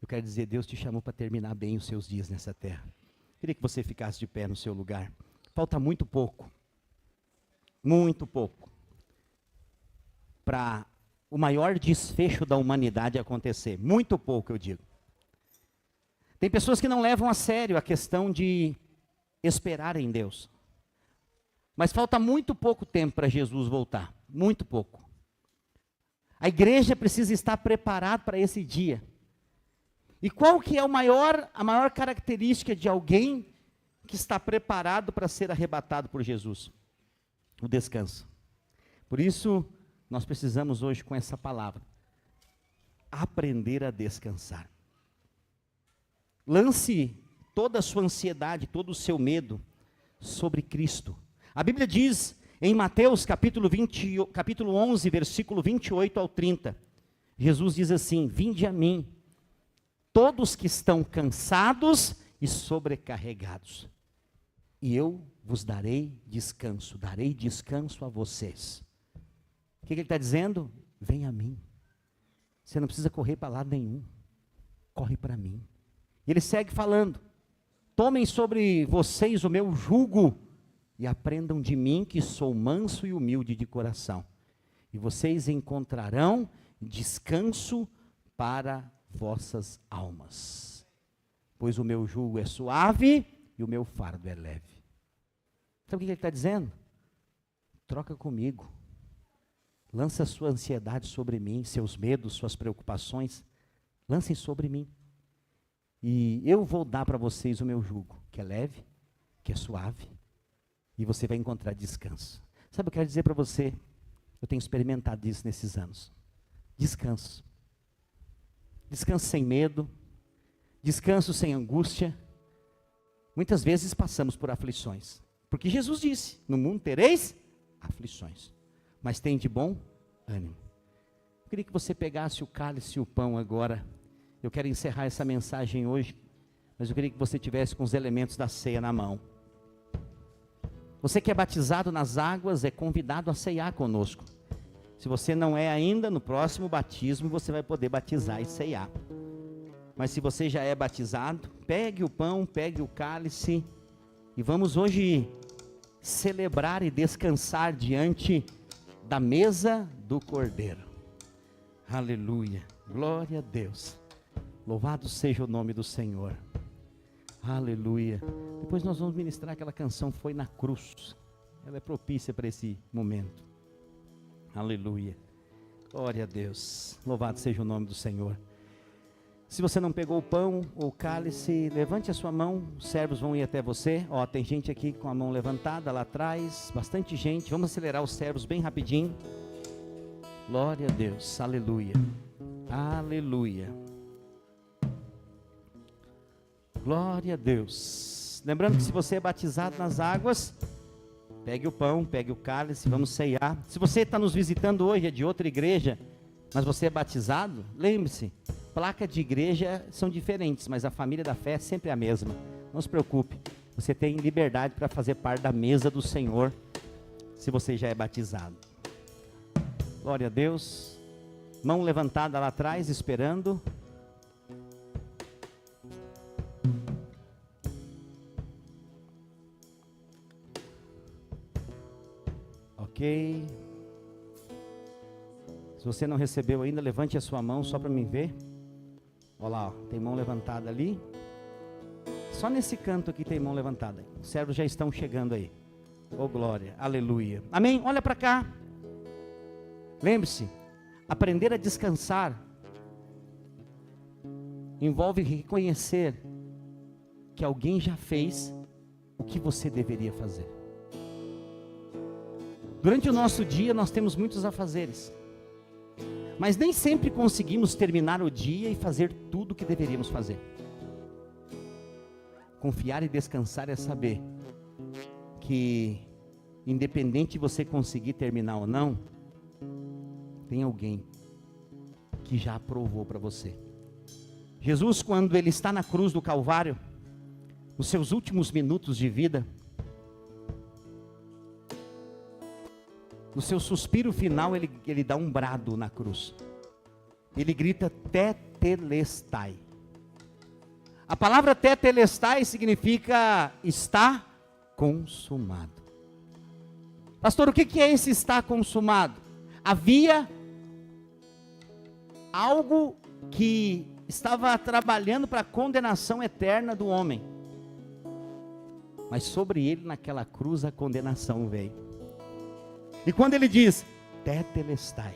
Eu quero dizer, Deus te chamou para terminar bem os seus dias nessa terra. Queria que você ficasse de pé no seu lugar. Falta muito pouco, para o maior desfecho da humanidade acontecer. Muito pouco, eu digo. Tem pessoas que não levam a sério a questão de esperar em Deus. Mas falta muito pouco tempo para Jesus voltar. Muito pouco. A igreja precisa estar preparada para esse dia. E qual que é a maior característica de alguém que está preparado para ser arrebatado por Jesus? O descanso. Por isso, nós precisamos hoje com essa palavra, aprender a descansar. Lance toda a sua ansiedade, todo o seu medo sobre Cristo. A Bíblia diz em Mateus capítulo 11, versículo 28 ao 30, Jesus diz assim: vinde a mim, todos que estão cansados e sobrecarregados, e eu vos darei descanso a vocês. O que ele está dizendo? Vem a mim. Você não precisa correr para lado nenhum. Corre para mim. E ele segue falando: tomem sobre vocês o meu jugo e aprendam de mim, que sou manso e humilde de coração. E vocês encontrarão descanso para vossas almas. Pois o meu jugo é suave e o meu fardo é leve. Sabe o que ele está dizendo? Troca comigo. Lança sua ansiedade sobre mim, seus medos, suas preocupações. Lancem sobre mim. E eu vou dar para vocês o meu jugo, que é leve, que é suave. E você vai encontrar descanso. Sabe, eu quero dizer para você, eu tenho experimentado isso nesses anos. Descanso. Descanso sem medo. Descanso sem angústia. Muitas vezes passamos por aflições. Porque Jesus disse, no mundo tereis aflições. Mas tem de bom ânimo. Eu queria que você pegasse o cálice e o pão agora. Eu quero encerrar essa mensagem hoje, mas eu queria que você tivesse com os elementos da ceia na mão. Você que é batizado nas águas é convidado a ceiar conosco. Se você não é ainda, no próximo batismo você vai poder batizar e ceiar. Mas se você já é batizado, pegue o pão, pegue o cálice e vamos hoje celebrar e descansar diante da mesa do Cordeiro. Aleluia, glória a Deus. Louvado seja o nome do Senhor. Aleluia. Depois nós vamos ministrar aquela canção Foi na Cruz. Ela é propícia para esse momento. Aleluia. Glória a Deus. Louvado seja o nome do Senhor. Se você não pegou o pão ou o cálice, levante a sua mão, os servos vão ir até você. Ó, tem gente aqui com a mão levantada lá atrás, bastante gente. Vamos acelerar os servos bem rapidinho. Glória a Deus, aleluia. Aleluia. Glória a Deus. Lembrando que se você é batizado nas águas, pegue o pão, pegue o cálice, vamos ceiar. Se você está nos visitando hoje, é de outra igreja, mas você é batizado, lembre-se, placa de igreja são diferentes, mas a família da fé é sempre a mesma. Não se preocupe, você tem liberdade para fazer parte da mesa do Senhor, se você já é batizado. Glória a Deus. Mão levantada lá atrás, esperando. Ok. Se você não recebeu ainda, levante a sua mão só para mim ver. Olha lá, ó, tem mão levantada ali. Só nesse canto aqui tem mão levantada. Os servos já estão chegando aí. Oh glória, aleluia. Amém? Olha para cá. Lembre-se, aprender a descansar envolve reconhecer que alguém já fez o que você deveria fazer. Durante o nosso dia nós temos muitos afazeres, mas nem sempre conseguimos terminar o dia e fazer tudo o que deveríamos fazer. Confiar e descansar é saber que, independente de você conseguir terminar ou não, tem alguém que já aprovou para você. Jesus, quando ele está na cruz do Calvário, nos seus últimos minutos de vida, no seu suspiro final, ele dá um brado na cruz. Ele grita tetelestai. A palavra tetelestai significa está consumado. Pastor, o que é esse está consumado? Havia algo que estava trabalhando para a condenação eterna do homem. Mas sobre ele, naquela cruz, a condenação veio. E quando ele diz, tetelestai,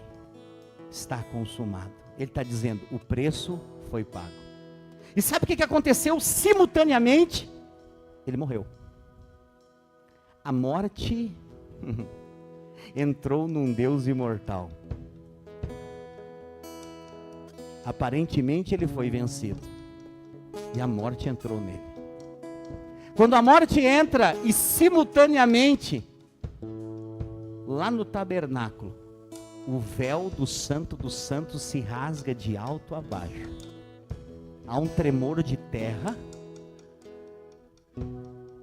está consumado, ele está dizendo, o preço foi pago. E sabe o que aconteceu simultaneamente? Ele morreu. A morte entrou num Deus imortal. Aparentemente ele foi vencido. E a morte entrou nele. Quando a morte entra e simultaneamente, lá no tabernáculo, o véu do Santo dos Santos se rasga de alto a baixo. Há um tremor de terra,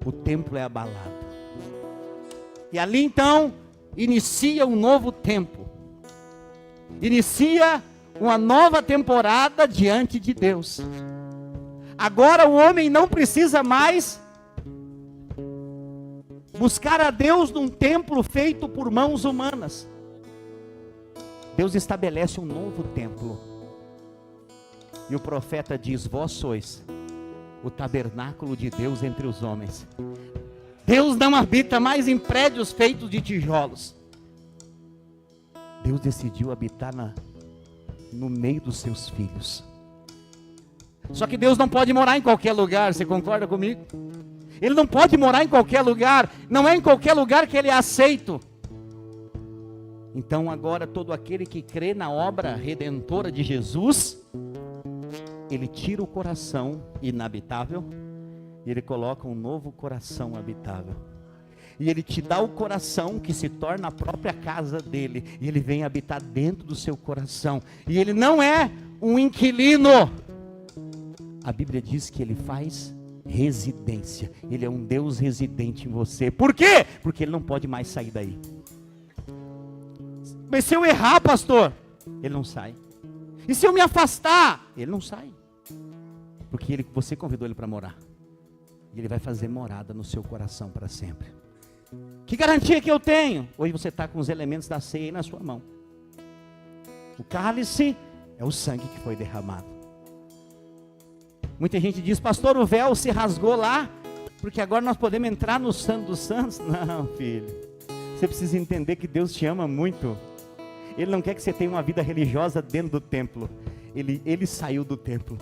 o templo é abalado. E ali então, inicia um novo tempo. Inicia uma nova temporada diante de Deus. Agora o homem não precisa mais buscar a Deus num templo feito por mãos humanas. Deus estabelece um novo templo. E o profeta diz, vós sois o tabernáculo de Deus entre os homens. Deus não habita mais em prédios feitos de tijolos. Deus decidiu habitar no meio dos seus filhos. Só que Deus não pode morar em qualquer lugar, você concorda comigo? Ele não pode morar em qualquer lugar, não é em qualquer lugar que ele é aceito. Então agora todo aquele que crê na obra redentora de Jesus, ele tira o coração inabitável e ele coloca um novo coração habitável. E ele te dá o coração que se torna a própria casa dele. E ele vem habitar dentro do seu coração. E ele não é um inquilino. A Bíblia diz que ele faz residência. Ele é um Deus residente em você. Por quê? Porque ele não pode mais sair daí. Mas se eu errar, pastor, ele não sai. E se eu me afastar, ele não sai. Porque você convidou ele para morar. E ele vai fazer morada no seu coração para sempre. Que garantia que eu tenho? Hoje você está com os elementos da ceia aí na sua mão. O cálice é o sangue que foi derramado. Muita gente diz, pastor, o véu se rasgou lá, porque agora nós podemos entrar no Santo dos Santos. Não, filho. Você precisa entender que Deus te ama muito. Ele não quer que você tenha uma vida religiosa dentro do templo. Ele saiu do templo.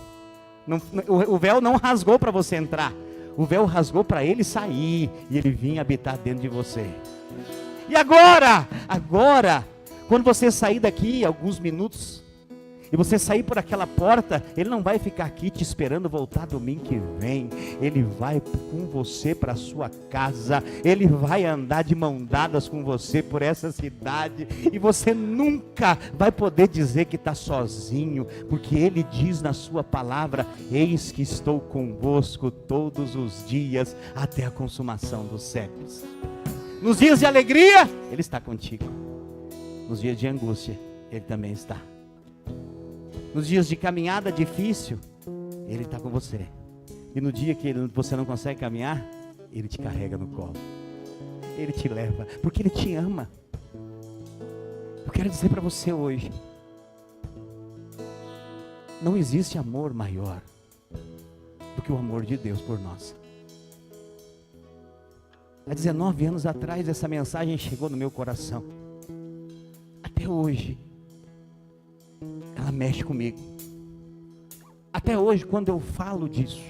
O véu não rasgou para você entrar. O véu rasgou para ele sair. E ele vinha habitar dentro de você. E agora, quando você sair daqui alguns minutos, e você sair por aquela porta, ele não vai ficar aqui te esperando voltar domingo que vem. Ele vai com você para a sua casa. Ele vai andar de mão dadas com você por essa cidade. E você nunca vai poder dizer que está sozinho. Porque ele diz na sua palavra, eis que estou convosco todos os dias, até a consumação dos séculos. Nos dias de alegria, ele está contigo. Nos dias de angústia, ele também está. Nos dias de caminhada difícil, ele está com você. E no dia que você não consegue caminhar, ele te carrega no colo. Ele te leva, porque ele te ama. Eu quero dizer para você hoje, não existe amor maior do que o amor de Deus por nós. Há 19 anos atrás, essa mensagem chegou no meu coração. Até hoje, ela mexe comigo. Até hoje, quando eu falo disso,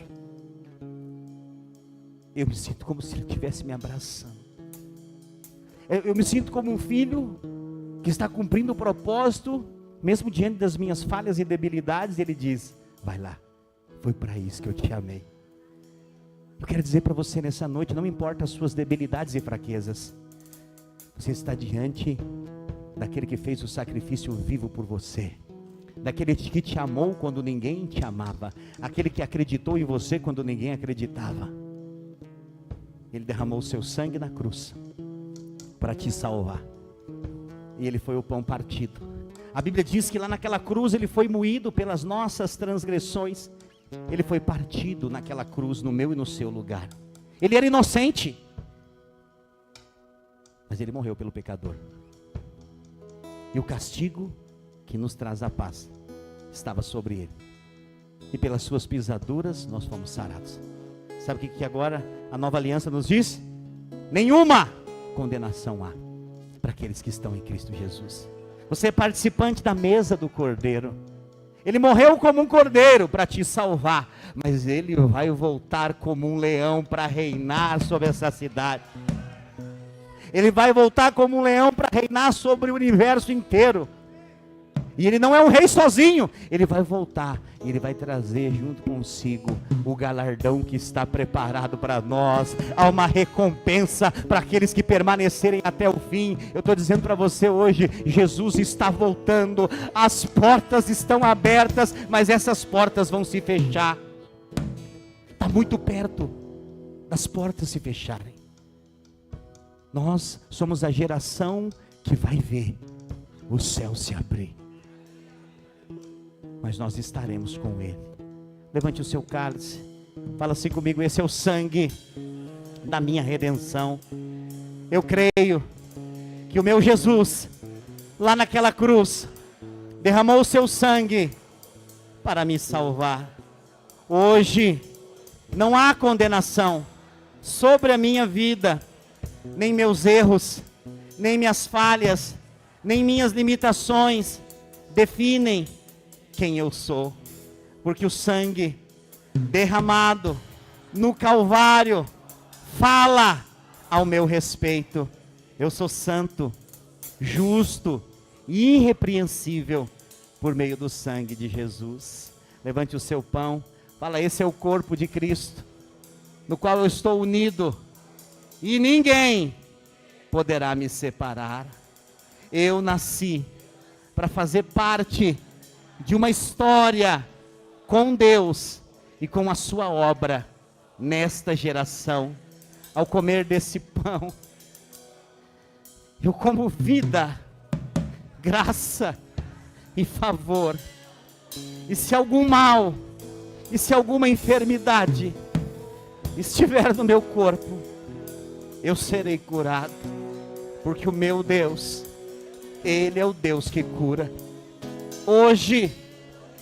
eu me sinto como se ele estivesse me abraçando. Eu me sinto como um filho que está cumprindo o propósito, mesmo diante das minhas falhas e debilidades. Ele diz, vai lá, foi para isso que eu te amei. Eu quero dizer para você nessa noite, não importa as suas debilidades e fraquezas, você está diante daquele que fez o sacrifício vivo por você. Daquele que te amou quando ninguém te amava. Aquele que acreditou em você quando ninguém acreditava. Ele derramou o seu sangue na cruz para te salvar. E ele foi o pão partido. A Bíblia diz que lá naquela cruz ele foi moído pelas nossas transgressões Ele foi partido naquela cruz, no meu e no seu lugar. Ele era inocente, mas ele morreu pelo pecador. E o castigo que nos traz a paz estava sobre ele. E pelas suas pisaduras nós fomos sarados. Sabe o que agora a nova aliança nos diz? Nenhuma condenação há para aqueles que estão em Cristo Jesus. Você é participante da mesa do Cordeiro. Ele morreu como um cordeiro para te salvar, mas ele vai voltar como um leão para reinar sobre essa cidade. Ele vai voltar como um leão para reinar sobre o universo inteiro. E ele não é um rei sozinho, ele vai voltar, e ele vai trazer junto consigo o galardão que está preparado para nós. Há uma recompensa para aqueles que permanecerem até o fim. Eu estou dizendo para você hoje, Jesus está voltando, as portas estão abertas, mas essas portas vão se fechar. Está muito perto das portas se fecharem. Nós somos a geração que vai ver o céu se abrir. Mas nós estaremos com Ele. Levante o seu cálice. Fala assim comigo: esse é o sangue da minha redenção. Eu creio que o meu Jesus, lá naquela cruz, derramou o seu sangue para me salvar. Hoje, não há condenação sobre a minha vida, nem meus erros, nem minhas falhas, nem minhas limitações definem quem eu sou, porque o sangue derramado no Calvário fala ao meu respeito. Eu sou santo, justo e irrepreensível por meio do sangue de Jesus. Levante o seu pão. Fala: esse é o corpo de Cristo, no qual eu estou unido, e ninguém poderá me separar. Eu nasci para fazer parte de uma história com Deus e com a sua obra nesta geração. Ao comer desse pão, eu como vida, graça e favor. E se algum mal, e se alguma enfermidade estiver no meu corpo, eu serei curado, porque o meu Deus, Ele é o Deus que cura. Hoje,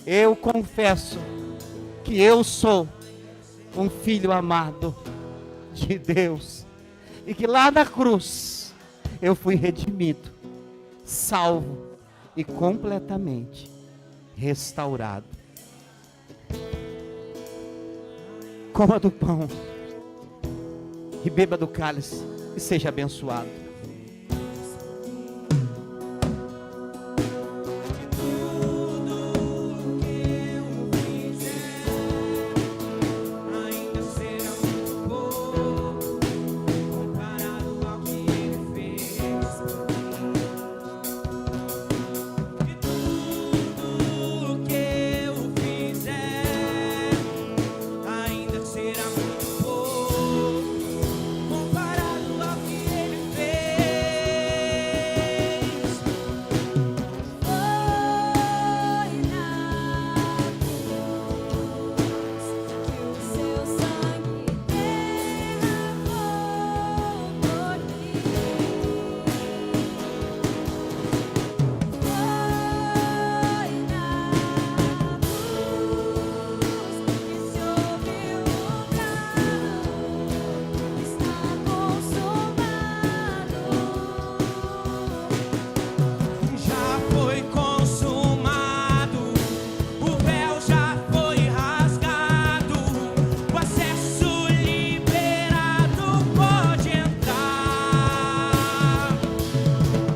eu confesso que eu sou um filho amado de Deus, e que lá na cruz, eu fui redimido, salvo e completamente restaurado. Coma do pão e beba do cálice e seja abençoado.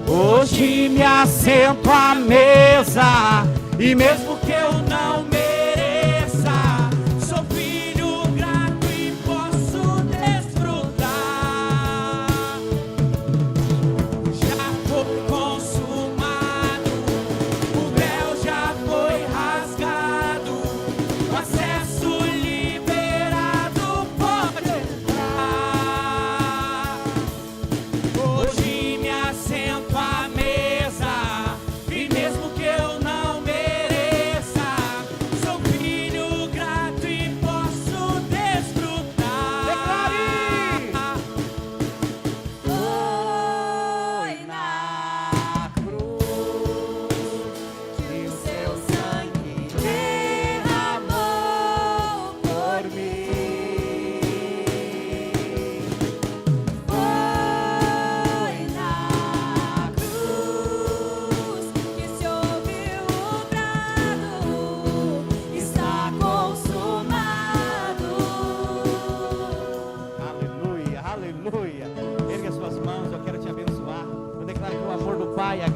Hoje me assento à mesa, e mesmo que eu não mereça, sou filho grato e posso desfrutar. Já foi consumado, o véu já foi rasgado, o acesso liberado, pode entrar. Hoje me assento à mesa, e mesmo que eu não mereça,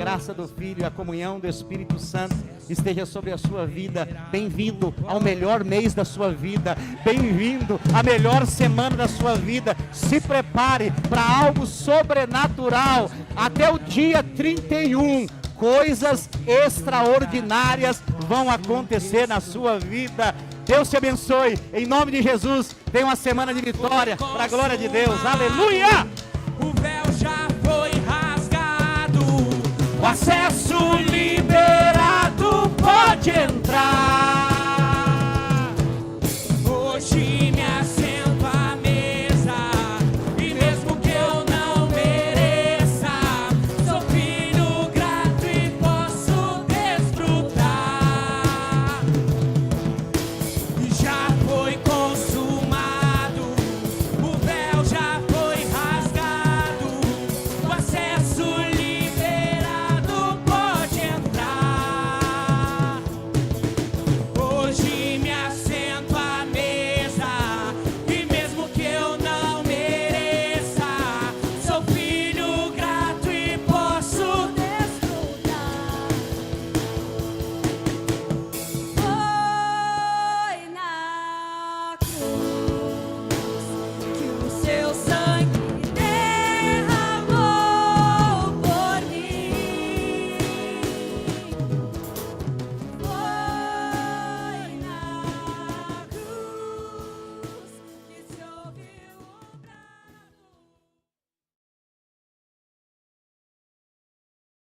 graça do Filho e a comunhão do Espírito Santo esteja sobre a sua vida. Bem-vindo ao melhor mês da sua vida. Bem-vindo à melhor semana da sua vida. Se prepare para algo sobrenatural. Até o dia 31, coisas extraordinárias vão acontecer na sua vida. Deus te abençoe. Em nome de Jesus, tenha uma semana de vitória para a glória de Deus. Aleluia! O véu já foi rasgado. O acesso